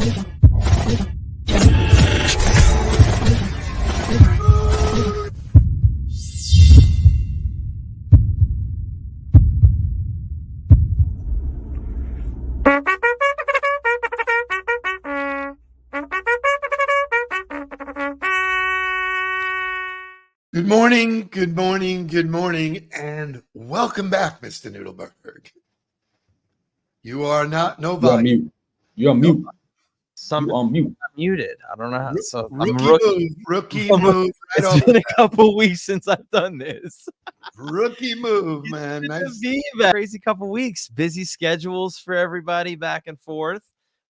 Good morning, good morning, good morning, and welcome back, Mr. Nudelberg. You are not no volume. You're on mute. You on mute. I'm muted. I don't know how. So Rookie move. Right it's been a couple weeks since I've done this. Rookie move, man. Nice. Crazy couple weeks. Busy schedules for everybody back and forth,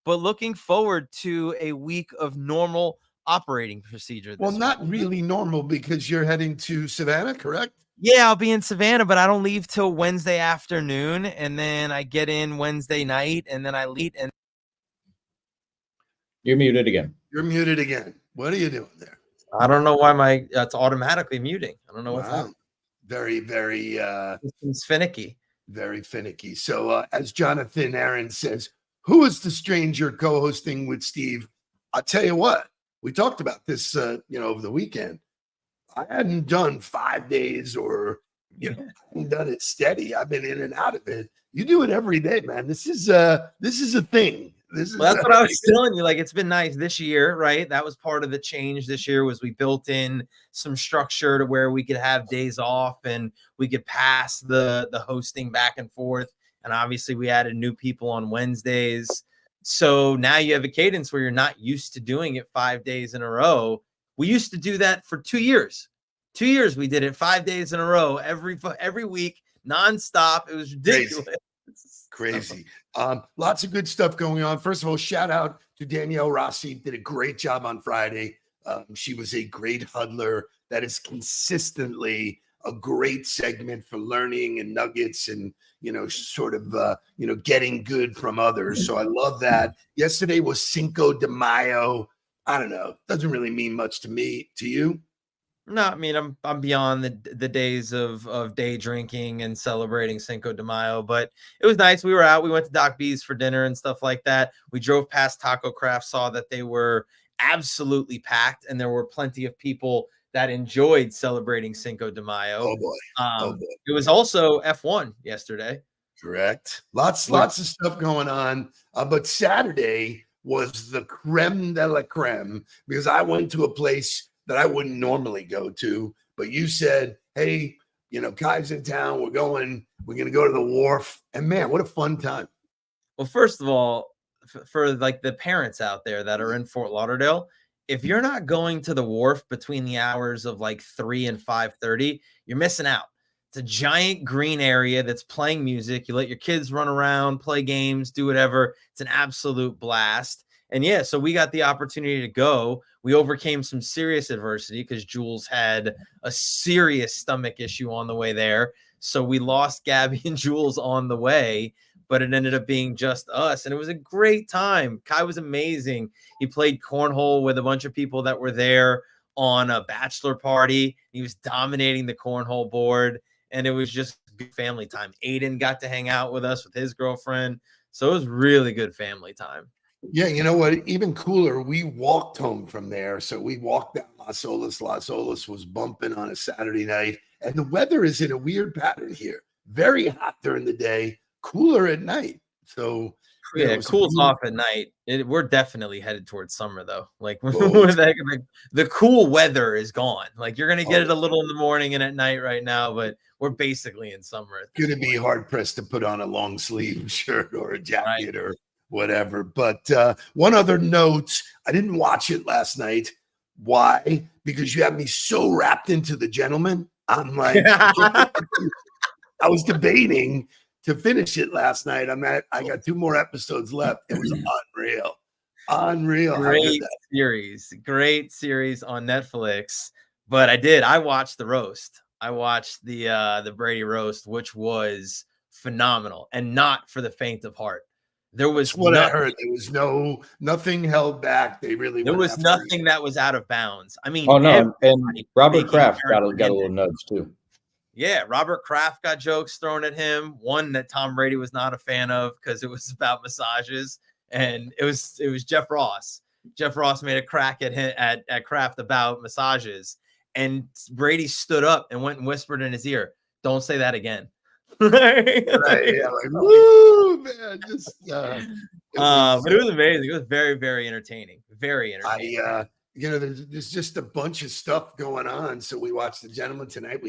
but looking forward to a week of normal operating procedure. Well, not really normal because you're heading to Savannah, correct? Yeah, I'll be in Savannah, but I don't leave till Wednesday afternoon, and then I get in Wednesday night, and then I leave. And you're muted again. You're muted again. What are you doing there? I don't know why it's automatically muting. I don't know what's happening. Very, very it's finicky. Very finicky. So as Jonathan Aaron says, who is the stranger co-hosting with Steve? I'll tell you what. We talked about this, over the weekend. I hadn't done 5 days or, I hadn't done it steady. I've been in and out of it. You do it every day, man. This is a thing. That's what I was telling you. Like, it's been nice this year, right? That was part of the change this year was we built in some structure to where we could have days off and we could pass the hosting back and forth. And obviously we added new people on Wednesdays. So now you have a cadence where you're not used to doing it 5 days in a row. We used to do that for 2 years. 2 years we did it 5 days in a row, every week, nonstop. It was ridiculous. Crazy. Lots of good stuff going on. First of all, shout out to Danielle Rossi. Did a great job on Friday. She was a great huddler. That is consistently a great segment for learning and nuggets and, getting good from others. So I love that. Yesterday was Cinco de Mayo. I don't know. Doesn't really mean much to me. To you? No, I mean, I'm beyond the days of day drinking and celebrating Cinco de Mayo, but it was nice. We were out. We went to Doc B's for dinner and stuff like that. We drove past Taco Craft, saw that they were absolutely packed, and there were plenty of people that enjoyed celebrating Cinco de Mayo. Oh boy. It was also F1 yesterday. Correct. Lots of stuff going on. But Saturday was the creme de la creme because I went to a place that I wouldn't normally go to. But you said, hey, Kai's in town. We're going to go to the wharf. And man, what a fun time. Well, first of all, for like the parents out there that are in Fort Lauderdale, if you're not going to the wharf between the hours of like 3 and 5:30, you're missing out. It's a giant green area that's playing music. You let your kids run around, play games, do whatever. It's an absolute blast. And yeah, so we got the opportunity to go. We overcame some serious adversity because Jules had a serious stomach issue on the way there. So we lost Gabby and Jules on the way, but it ended up being just us. And it was a great time. Kai was amazing. He played cornhole with a bunch of people that were there on a bachelor party. He was dominating the cornhole board, and it was just good family time. Aiden got to hang out with us with his girlfriend. So it was really good family time. Yeah, you know what? Even cooler, we walked home from there. So we walked down Las Olas. Las Olas was bumping on a Saturday night. And the weather is in a weird pattern here. Very hot during the day, cooler at night. So yeah, it cools off at night. We're definitely headed towards summer, though. Like the cool weather is gone. Like you're gonna get it a little in the morning and at night right now, but we're basically in summer. It's gonna be hard pressed to put on a long sleeve shirt or a jacket or whatever. But one other note: I didn't watch it last night. Why? Because you have me so wrapped into The Gentleman. I'm like, I was debating to finish it last night. I got 2 more episodes left. It was unreal. Great series on Netflix. But I watched the roast. I watched the Brady roast, which was phenomenal and not for the faint of heart. There was what I heard. There was nothing held back. There was nothing that was out of bounds. I mean, and Robert Kraft got a little nudge too. Yeah, Robert Kraft got jokes thrown at him. One that Tom Brady was not a fan of because it was about massages, and it was Jeff Ross. Jeff Ross made a crack at Kraft about massages, and Brady stood up and went and whispered in his ear, "Don't say that again." Right, yeah, like, woo, man, just but it was amazing. It was very, very entertaining. Very entertaining. There's just a bunch of stuff going on. So we watched the gentleman tonight.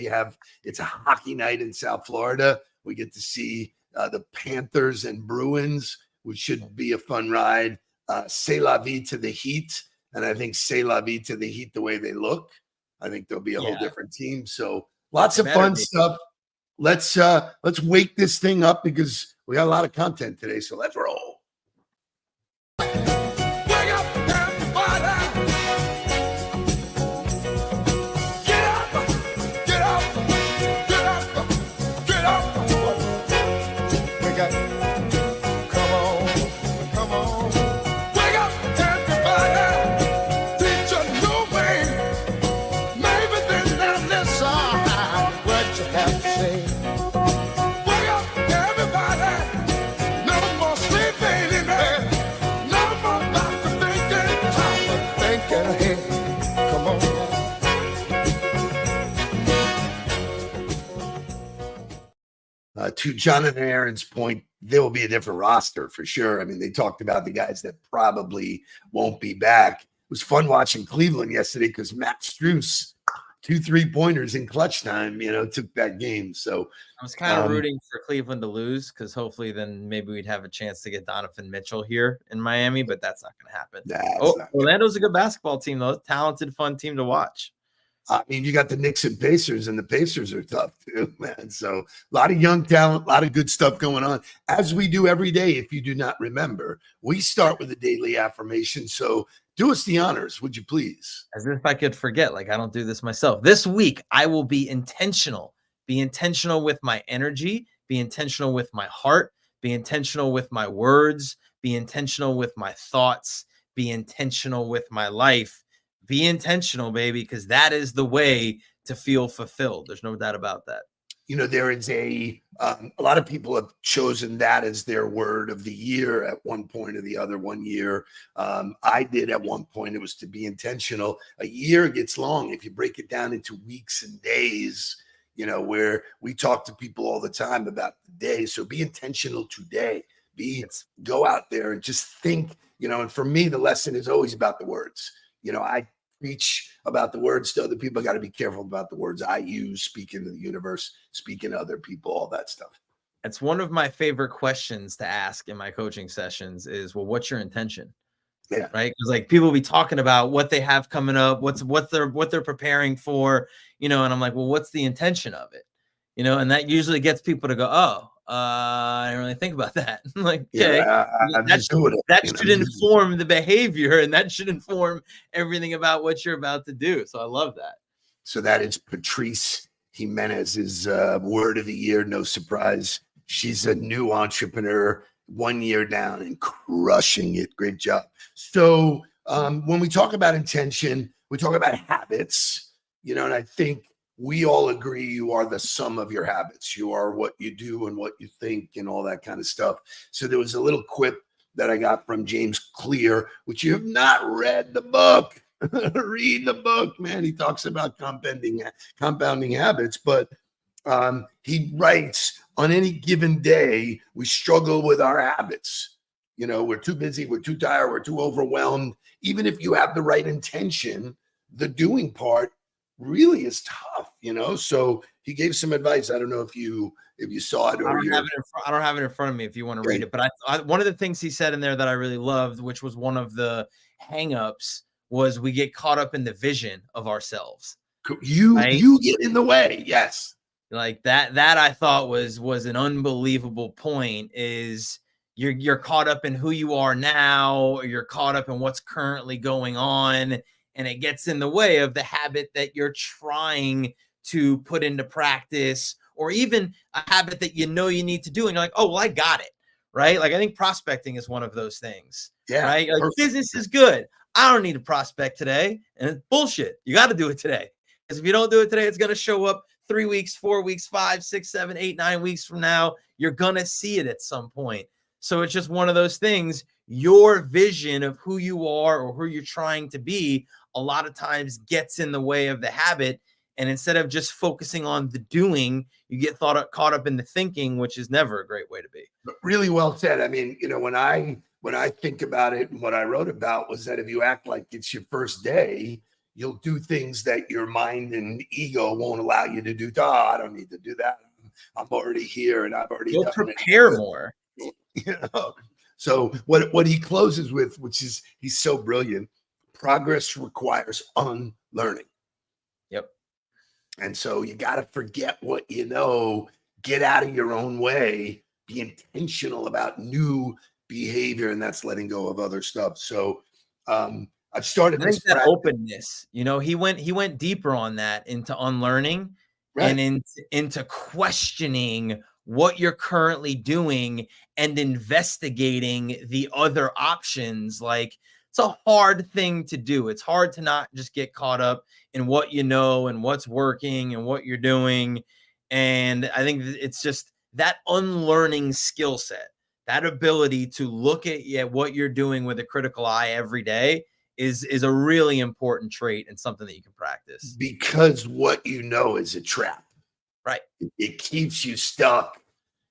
It's a hockey night in South Florida. We get to see the Panthers and Bruins, which should be a fun ride. C'est la vie to the Heat, and I think c'est la vie to the Heat the way they look. I think there'll be a whole different team. So lots of fun stuff. Let's wake this thing up because we got a lot of content today. So let's roll. To Jonathan Aaron's point, there will be a different roster for sure. I mean, they talked about the guys that probably won't be back. It was fun watching Cleveland yesterday because Matt Strus, 2 3-pointers in clutch time, took that game. So I was kind of rooting for Cleveland to lose because hopefully then maybe we'd have a chance to get Donovan Mitchell here in Miami, but that's not going to happen. Orlando's a good basketball team, though. Talented, fun team to watch. I mean, you got the Knicks and Pacers, and the Pacers are tough too, man. So a lot of young talent, a lot of good stuff going on. As we do every day, if you do not remember, we start with a daily affirmation. So do us the honors, would you please? As if I could forget, like I don't do this myself. This week, I will be intentional. Be intentional with my energy. Be intentional with my heart. Be intentional with my words. Be intentional with my thoughts. Be intentional with my life. Be intentional, baby, because that is the way to feel fulfilled. There's no doubt about that. There is a lot of people have chosen that as their word of the year at one point or the other. One year, I did at one point. It was to be intentional. A year gets long if you break it down into weeks and days. Where we talk to people all the time about the day. So be intentional today. Go out there and just think. And for me, the lesson is always about the words. I preach about the words to other people. I got to be careful about the words I use, speaking to the universe, speaking to other people, all that stuff. It's one of my favorite questions to ask in my coaching sessions is, well, what's your intention? Yeah. Right. Because like people will be talking about what they have coming up, what they're preparing for, and I'm like, well, what's the intention of it? And that usually gets people to go, oh, I didn't really think about that. Like, okay, that should inform the behavior, and that should inform everything about what you're about to do. So I love that. So that is Patrice Jimenez's word of the year. No surprise. She's a new entrepreneur, 1 year down and crushing it. Great job. So when we talk about intention, we talk about habits, and I think we all agree you are the sum of your habits. You are what you do and what you think and all that kind of stuff. So there was a little quip that I got from James Clear, which you have not read the book. Read the book, man. He talks about compounding habits, but he writes, on any given day, we struggle with our habits. We're too busy, we're too tired, we're too overwhelmed. Even if you have the right intention, the doing part really is tough, So he gave some advice. I don't know if you saw it. I don't have it in front of me if you want to read it. But one of the things he said in there that I really loved, which was one of the hangups, was we get caught up in the vision of ourselves. You get in the way. Yes. Like that I thought was an unbelievable point. Is you're caught up in who you are now, or you're caught up in what's currently going on. And it gets in the way of the habit that you're trying to put into practice, or even a habit that you need to do. And you're like, oh, well, I got it. Right. Like I think prospecting is one of those things. Yeah. Right. Like business is good. I don't need to prospect today. And it's bullshit. You got to do it today. Because if you don't do it today, it's going to show up 3 weeks, 4 weeks, 5, 6, 7, 8, 9 weeks from now. You're going to see it at some point. So it's just one of those things. your vision of who you are or who you're trying to be a lot of times gets in the way of the habit. And instead of just focusing on the doing, you get caught up in the thinking, which is never a great way to be. Really well said. I mean, when I think about it, and what I wrote about was that if you act like it's your first day, you'll do things that your mind and ego won't allow you to do. Oh, I don't need to do that. I'm already here and I've already You'll done prepare it. more. So what he closes with, which is, he's so brilliant, progress requires unlearning. Yep. And so you got to forget what you know, get out of your own way, be intentional about new behavior, and that's letting go of other stuff. So I've started I think that openness, he went deeper on that, into unlearning, right, and into questioning what you're currently doing and investigating the other options. Like, it's a hard thing to do. It's hard to not just get caught up in what you know and what's working and what you're doing. And I think it's just that unlearning skill set, that ability to look at what you're doing with a critical eye every day is a really important trait and something that you can practice. Because what you know is a trap. Right. It keeps you stuck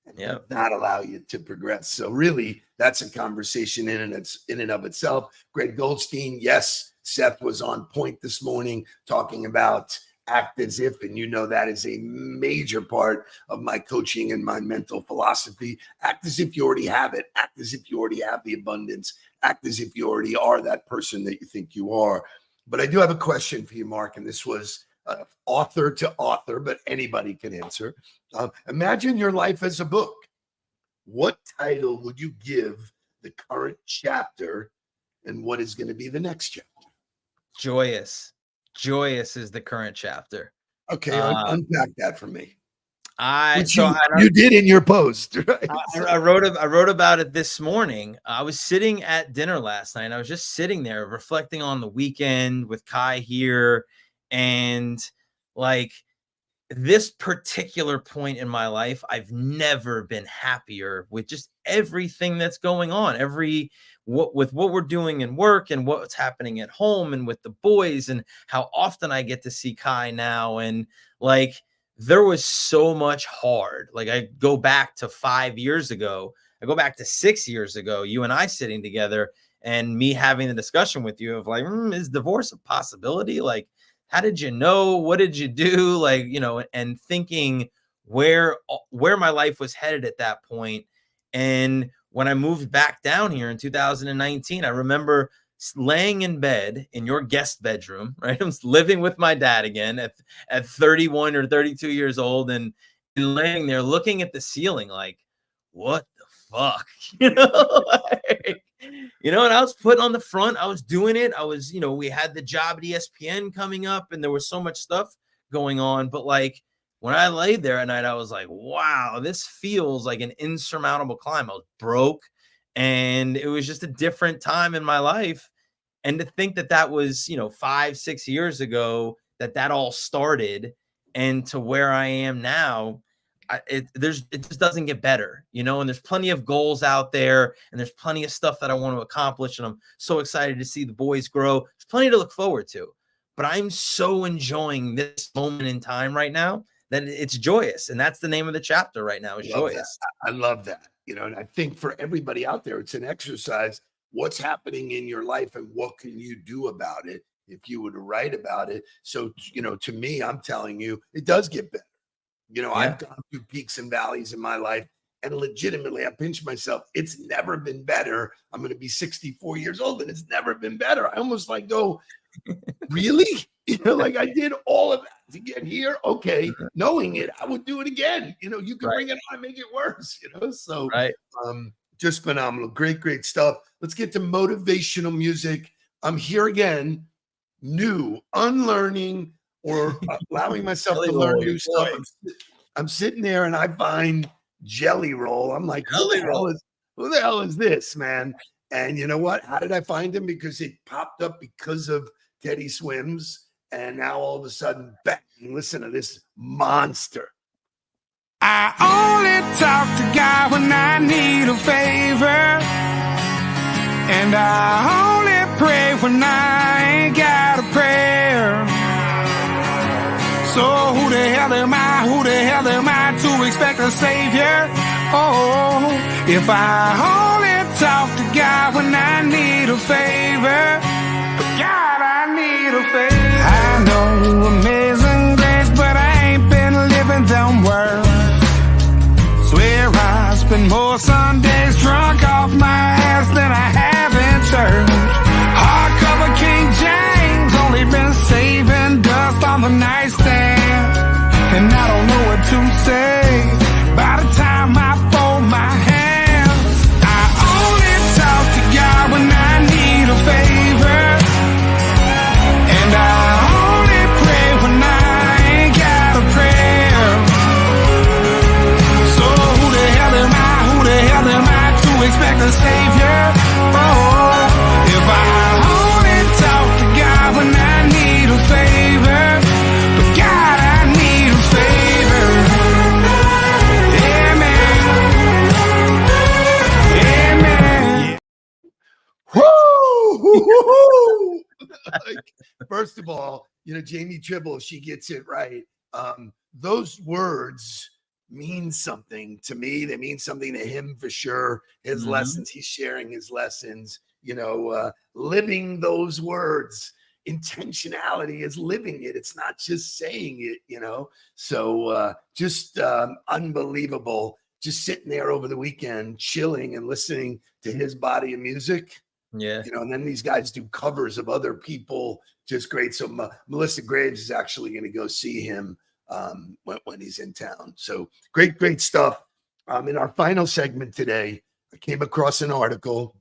and does not allow you to progress. So really, that's a conversation in and of itself. Greg Goldstein, yes, Seth was on point this morning talking about act as if, and that is a major part of my coaching and my mental philosophy. Act as if you already have it. Act as if you already have the abundance. Act as if you already are that person that you think you are. But I do have a question for you, Mark, and this was author to author, but anybody can answer. Imagine your life as a book. What title would you give the current chapter, and what is going to be the next chapter? Joyous. Joyous is the current chapter. Okay, unpack that for me. You did in your post, right? I wrote about it this morning. I was sitting at dinner last night. I was just sitting there reflecting on the weekend with Kai here, and like, this particular point in my life, I've never been happier with just everything that's going on. With what we're doing in work and what's happening at home and with the boys, and how often I get to see Kai now. And like, there was so much hard. Like, I go back to 5 years ago. I go back to 6 years ago, you and I sitting together and me having the discussion with you of like, is divorce a possibility? Like, how did you know? What did you do? Like, and thinking where my life was headed at that point. And when I moved back down here in 2019, I remember laying in bed in your guest bedroom, right? I was living with my dad again at 31 or 32 years old, and laying there looking at the ceiling like, what the fuck? And I was putting on the front. I was doing it. I was, we had the job at ESPN coming up, and there was so much stuff going on. But like, when I laid there at night, I was like, wow, this feels like an insurmountable climb. I was broke, and it was just a different time in my life. And to think that was, 5-6 years ago, that all started, and to where I am now, it just doesn't get better, and there's plenty of goals out there, and there's plenty of stuff that I want to accomplish. And I'm so excited to see the boys grow. There's plenty to look forward to, but I'm so enjoying this moment in time right now that it's joyous. And that's the name of the chapter right now, is joyous. I love that. And I think for everybody out there, it's an exercise. What's happening in your life and what can you do about it if you were to write about it? So, to me, I'm telling you, it does get better. I've gone through peaks and valleys in my life, and legitimately, I pinch myself. It's never been better. I'm going to be 64 years old, and it's never been better. I almost like go, really? Like, I did all of that to get here. Okay. Knowing it, I would do it again. You can bring it on, make it worse, so just phenomenal. Great stuff. Let's get to motivational music. I'm here again, new, unlearning, or allowing myself to learn new stuff. I'm sitting there and I find Jelly Roll. I'm like, who the hell is this, man? And you know what? How did I find him? Because it popped up because of Teddy Swims. And now all of a sudden, bang, listen to this monster. I only talk to God when I need a favor. And I only pray when I ain't got a prayer. So who the hell am I? Who the hell am I to expect a savior? Oh, if I only talk to God when I need a favor. God, I need a favor. I know amazing grace, but I ain't been living them words. Swear I spend more Sundays drunk off my ass than I have in church. Hardcover King James, only been saving dust on the nightstand. And I don't know what to say by the time I fold my hands. I only talk to God when I need a favor. And I only pray when I ain't got a prayer. So who the hell am I? Who the hell am I to expect a savior? Oh, if I only talk to God when I need a favor. But God, I need a favor. Amen. Amen. Woo! Like, first of all, Jamie Tribble, she gets it right. Those words mean something to me. They mean something to him for sure. His lessons, he's sharing his lessons, living those words. Intentionality is living it. It's not just saying it, So just unbelievable. Just sitting there over the weekend, chilling and listening to his body of music. Yeah. And then these guys do covers of other people. Just great. So Melissa Graves is actually going to go see him when he's in town. So great stuff. In our final segment today, I came across an article.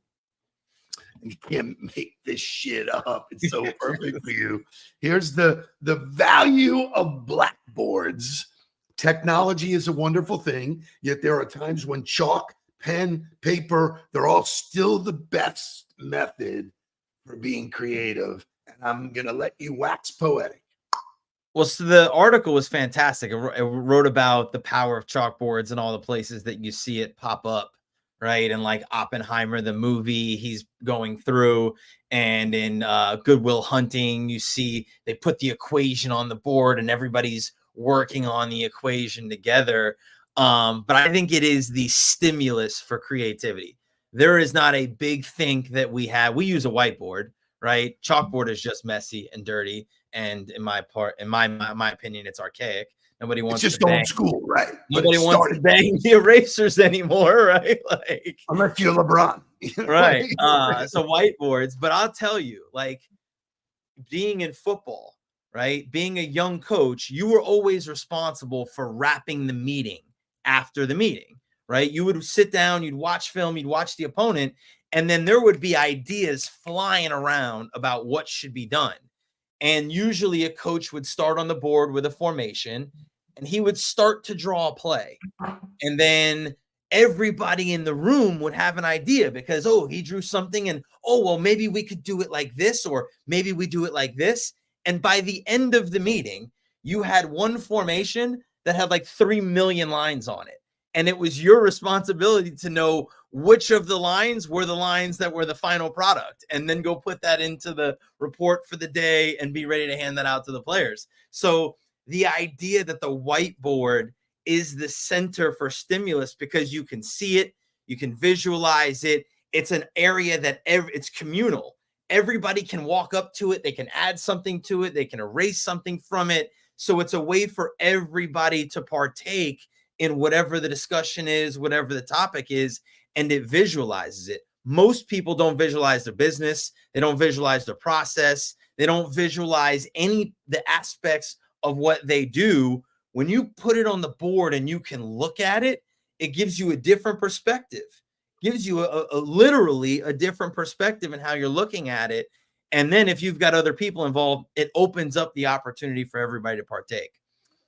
And you can't make this shit up. It's so perfect for you. Here's the value of blackboards. Technology is a wonderful thing, yet there are times when chalk, pen, paper, they're all still the best method for being creative. And I'm going to let you wax poetic. Well, so the article was fantastic. It wrote about the power of chalkboards and all the places that you see it pop up, right? And like Oppenheimer, the movie he's going through, and in Good Will Hunting, you see they put the equation on the board and everybody's working on the equation together. But I think it is the stimulus for creativity. There is not a big think that we have. We use a whiteboard, right? Chalkboard is just messy and dirty. And in my opinion, it's archaic. Nobody wants it's just to bang. Old school, right? Nobody wants to bang the erasers anymore, right? Like, unless you're LeBron, right? So whiteboards. But I'll tell you, like, being in football, right? Being a young coach, you were always responsible for wrapping the meeting after the meeting, right? You would sit down, you'd watch film, you'd watch the opponent, and then there would be ideas flying around about what should be done. And usually a coach would start on the board with a formation and he would start to draw a play. And then everybody in the room would have an idea because, oh, he drew something and, oh, well, maybe we could do it like this, or maybe we do it like this. And by the end of the meeting, you had one formation that had like 3 million lines on it. And it was your responsibility to know which of the lines were the lines that were the final product, and then go put that into the report for the day and be ready to hand that out to the players. So the idea that the whiteboard is the center for stimulus because you can see it, you can visualize it. It's an area that it's communal. Everybody can walk up to it. They can add something to it. They can erase something from it. So it's a way for everybody to partake in whatever the discussion is, whatever the topic is, and it visualizes it. Most people don't visualize their business. They don't visualize their process. They don't visualize the aspects of what they do. When you put it on the board and you can look at it, it gives you a different perspective. Gives you literally a different perspective in how you're looking at it. And then if you've got other people involved, it opens up the opportunity for everybody to partake.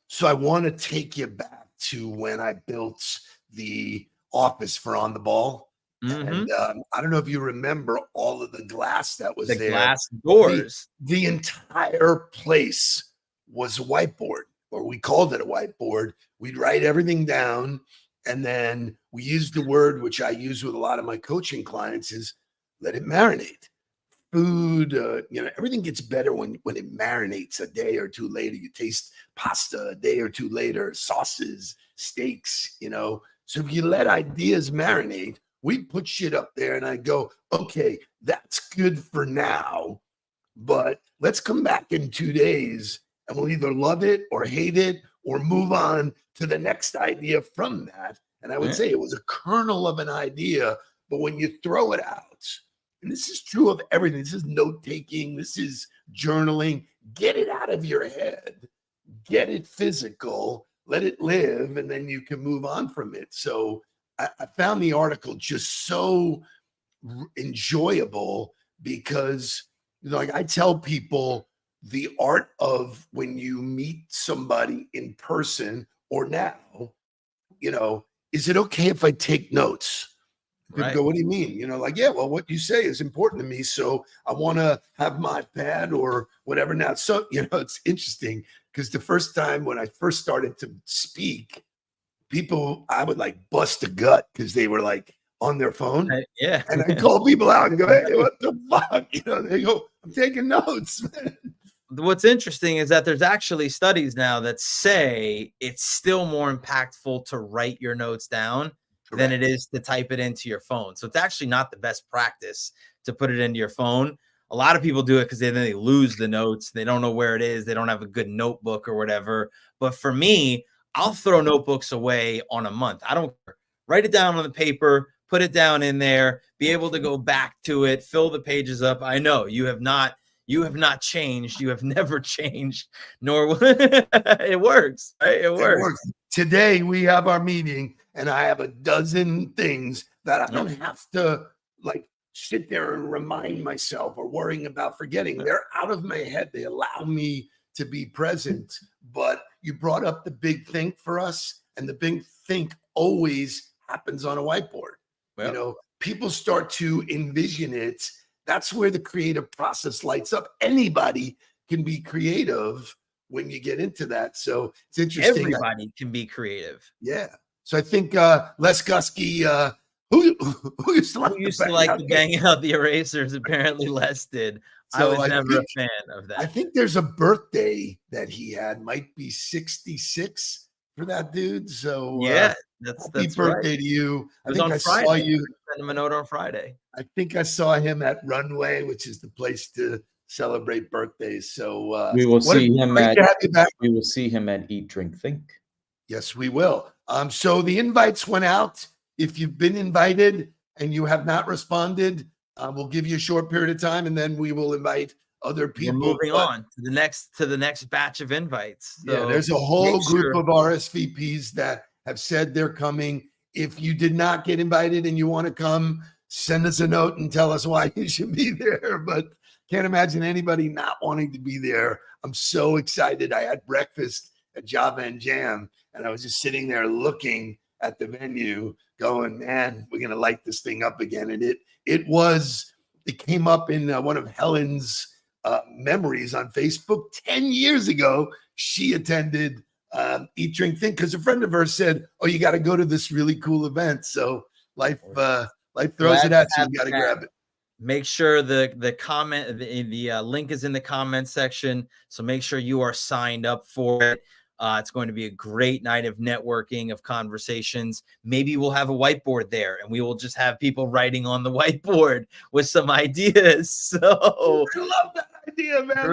So I want to take you back to when I built the office for On the Ball. And I don't know if you remember all of the glass that was there. The glass doors. The entire place was a whiteboard, or we called it a whiteboard. We'd write everything down. And then we used the word, which I use with a lot of my coaching clients, is let it marinate. Food, everything gets better when it marinates a day or two later. You taste pasta a day or two later, sauces, steaks, So if you let ideas marinate, we put shit up there and I go, okay, that's good for now, but let's come back in 2 days and we'll either love it or hate it or move on to the next idea from that. And I would say it was a kernel of an idea, but when you throw it out, and this is true of everything, this is note-taking, this is journaling, get it out of your head, get it physical, let it live, and then you can move on from it. So I found the article just so enjoyable because, like I tell people, the art of when you meet somebody in person or now, is it okay if I take notes? People go, what do you mean? Well, what you say is important to me. So I want to have my pad or whatever now. So, it's interesting because the first time when I first started to speak, I would like bust a gut because they were like on their phone. Yeah. And I call people out and go, hey, what the fuck? They go, I'm taking notes, man. What's interesting is that there's actually studies now that say it's still more impactful to write your notes down than it is to type it into your phone. So it's actually not the best practice to put it into your phone. A lot of people do it because then they lose the notes. They don't know where it is. They don't have a good notebook or whatever. But for me, I'll throw notebooks away on a month. I don't care. Write it down on the paper, put it down in there, be able to go back to it, fill the pages up. I know you have not changed. You have never changed, nor will it works. Right? It works. Today we have our meeting and I have a dozen things that I don't have to like sit there and remind myself or worrying about forgetting. They're out of my head. They allow me to be present. But you brought up the big think for us, and the big think always happens on a whiteboard. Yep. People start to envision it. That's where the creative process lights up. Anybody can be creative when you get into that. So it's interesting. Everybody can be creative. Yeah. So I think Les Gusky, who used to like to bang out the erasers, apparently Les did. So I was never a fan of that. I think there's a birthday that he had, might be 66 for that dude. So yeah, that's birthday right. to you. I think I saw you. Send him a note on Friday. I think I saw him at Runway, which is the place to celebrate birthdays. So we will see him at Eat, Drink, Think. Yes, we will. So the invites went out. If you've been invited and you have not responded, we'll give you a short period of time, and then we will invite other people. We're moving on to the next batch of invites. So yeah, there's a whole group of RSVPs that have said they're coming. If you did not get invited and you want to come, send us a note and tell us why you should be there. But can't imagine anybody not wanting to be there. I'm so excited. I had breakfast at Java and Jam, and I was just sitting there looking at the venue going, man, we're going to light this thing up again. And it came up in one of Helen's memories on Facebook 10 years ago. She attended Eat, Drink, Think because a friend of hers said, oh, you got to go to this really cool event. So life throws it at you. You got to grab it. Make sure the link is in the comment section. So make sure you are signed up for it. It's going to be a great night of networking, of conversations. Maybe we'll have a whiteboard there and we will just have people writing on the whiteboard with some ideas. So I love that idea, man.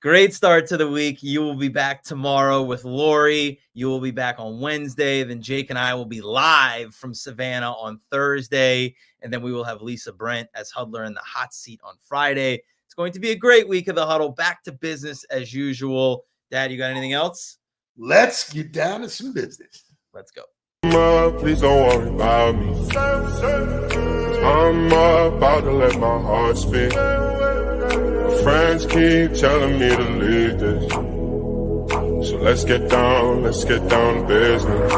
Great start to the week. You will be back tomorrow with Lori. You will be back on Wednesday. Then Jake and I will be live from Savannah on Thursday. And then we will have Lisa Brent as Huddler in the hot seat on Friday. It's going to be a great week of the Huddle. Back to business as usual. Dad, you got anything else? Let's get down to some business. Let's go. Please don't worry about me. I'm about to let my heart speak. My friends keep telling me to leave this. So let's get down to business.